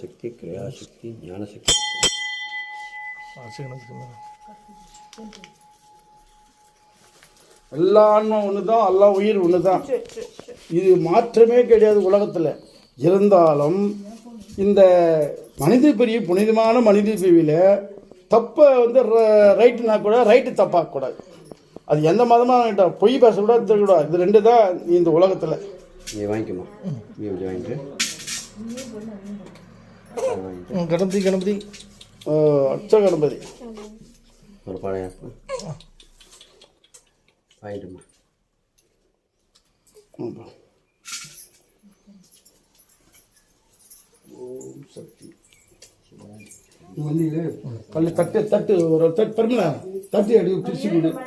சக்தி, கிரியாசக்தி, ஞானசக்தி. எல்லா ஆன்மா ஒன்று தான், எல்லா உயிர் ஒன்று தான். இது மாற்றமே கிடையாது உலகத்தில். இருந்தாலும் இந்த மனித பிரிவு, புனிதமான மனித பிரிவில் தப்பை வந்து ரைட்டுனா கூட ரைட்டு தப்பாக்கக்கூடாது. அது எந்த மதமாக வேண்டாம், பொய் பேசக்கூடாது, தெரியக்கூடாது. இது ரெண்டு தான் இந்த உலகத்தில். நீ வாங்கிக்கமா, நீ வாங்கிட்டு கணபதி கணபதி அச்ச கணபதி ஒரு பழைய வாங்கிட்டுமா. ஓம் சக்தி. வந்து கல் தட்டு தட்டு ஒரு தட்டு பெருமளா தட்டி அடி பிரிச்சு கொடு.